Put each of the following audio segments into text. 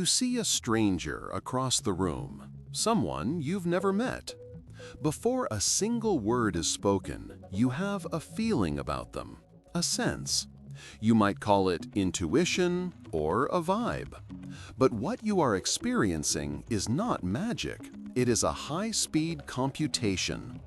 You see a stranger across the room, someone you've never met. Before a single word is spoken, you have a feeling about them, a sense. You might call it intuition or a vibe. But what you are experiencing is not magic. It is a high-speed computation.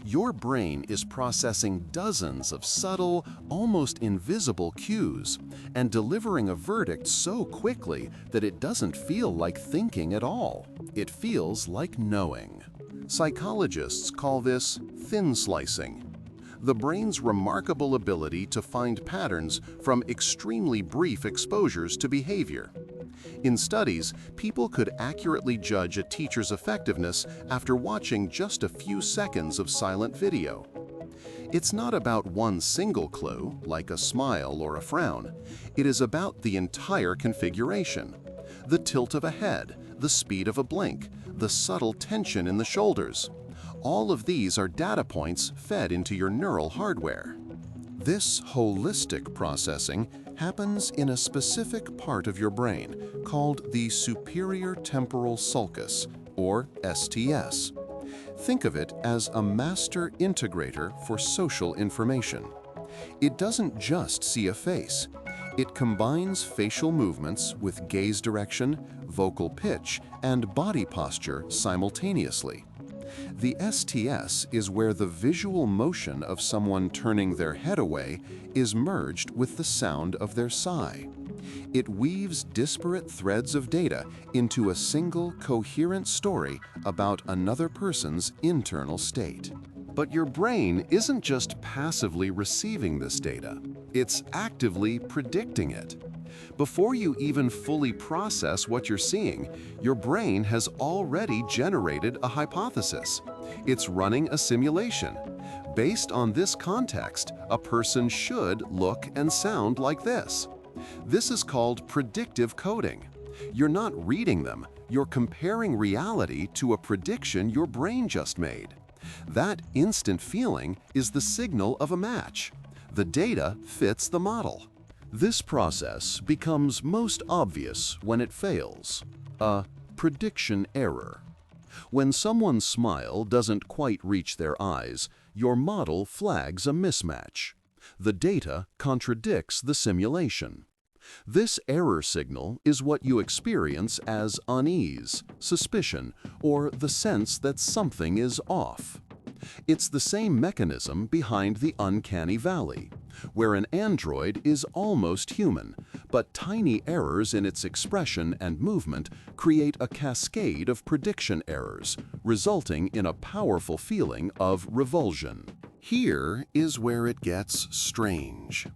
Your brain is processing dozens of subtle, almost invisible cues and delivering a verdict so quickly that it doesn't feel like thinking at all. It feels like knowing. Psychologists call this thin slicing. The brain's remarkable ability to find patterns from extremely brief exposures to behavior. In studies, people could accurately judge a teacher's effectiveness after watching just a few seconds of silent video. It's not about one single clue, like a smile or a frown. It is about the entire configuration. The tilt of a head, the speed of a blink, the subtle tension in the shoulders. All of these are data points fed into your neural hardware. This holistic processing happens in a specific part of your brain called the superior temporal sulcus, or STS. Think of it as a master integrator for social information. It doesn't just see a face. It combines facial movements with gaze direction, vocal pitch, and body posture simultaneously. The STS is where the visual motion of someone turning their head away is merged with the sound of their sigh. It weaves disparate threads of data into a single coherent story about another person's internal state. But your brain isn't just passively receiving this data, it's actively predicting it. Before you even fully process what you're seeing, your brain has already generated a hypothesis. It's running a simulation. Based on this context, a person should look and sound like this. This is called predictive coding. You're not reading them, you're comparing reality to a prediction your brain just made. That instant feeling is the signal of a match. The data fits the model. This process becomes most obvious when it fails. A prediction error. When someone's smile doesn't quite reach their eyes, your model flags a mismatch. The data contradicts the simulation. This error signal is what you experience as unease, suspicion, or the sense that something is off. It's the same mechanism behind the uncanny valley, where an android is almost human, but tiny errors in its expression and movement create a cascade of prediction errors, resulting in a powerful feeling of revulsion. Here is where it gets strange.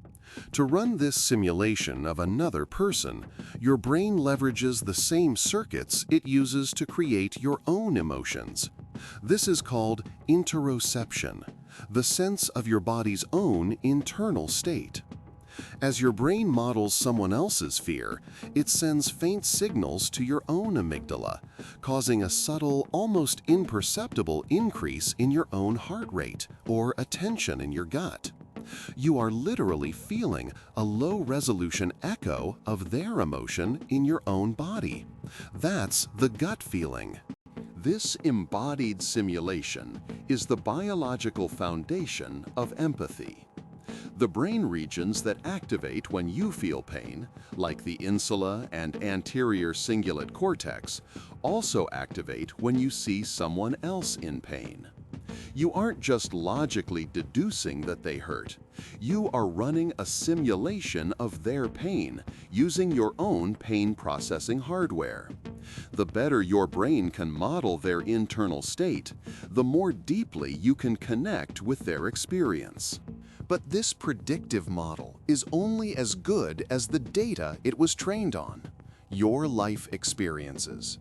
To run this simulation of another person, your brain leverages the same circuits it uses to create your own emotions. This is called interoception, the sense of your body's own internal state. As your brain models someone else's fear, it sends faint signals to your own amygdala, causing a subtle, almost imperceptible increase in your own heart rate or a tension in your gut. You are literally feeling a low-resolution echo of their emotion in your own body. That's the gut feeling. This embodied simulation is the biological foundation of empathy. The brain regions that activate when you feel pain, like the insula and anterior cingulate cortex, also activate when you see someone else in pain. You aren't just logically deducing that they hurt. You are running a simulation of their pain using your own pain processing hardware. The better your brain can model their internal state, the more deeply you can connect with their experience. But this predictive model is only as good as the data it was trained on, your life experiences.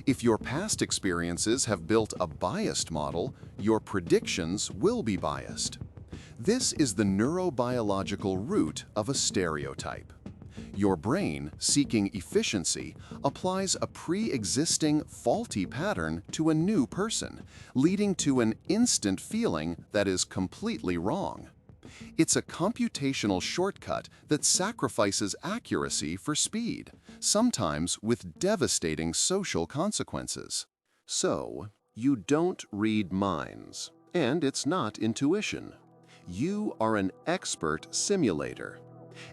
If your past experiences have built a biased model, your predictions will be biased. This is the neurobiological root of a stereotype. Your brain, seeking efficiency, applies a pre-existing faulty pattern to a new person, leading to an instant feeling that is completely wrong. It's a computational shortcut that sacrifices accuracy for speed, sometimes with devastating social consequences. So, you don't read minds, and it's not intuition. You are an expert simulator.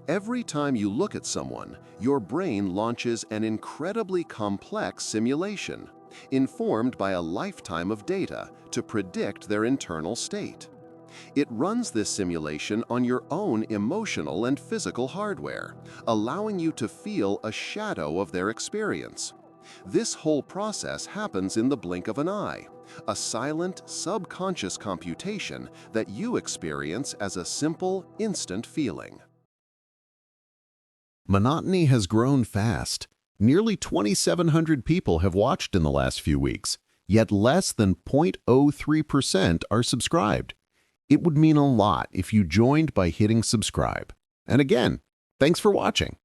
Every time you look at someone, your brain launches an incredibly complex simulation, informed by a lifetime of data to predict their internal state. It runs this simulation on your own emotional and physical hardware, allowing you to feel a shadow of their experience. This whole process happens in the blink of an eye, a silent, subconscious computation that you experience as a simple, instant feeling. Monotony has grown fast. Nearly 2,700 people have watched in the last few weeks, yet less than 0.03% are subscribed. It would mean a lot if you joined by hitting subscribe. And again, thanks for watching.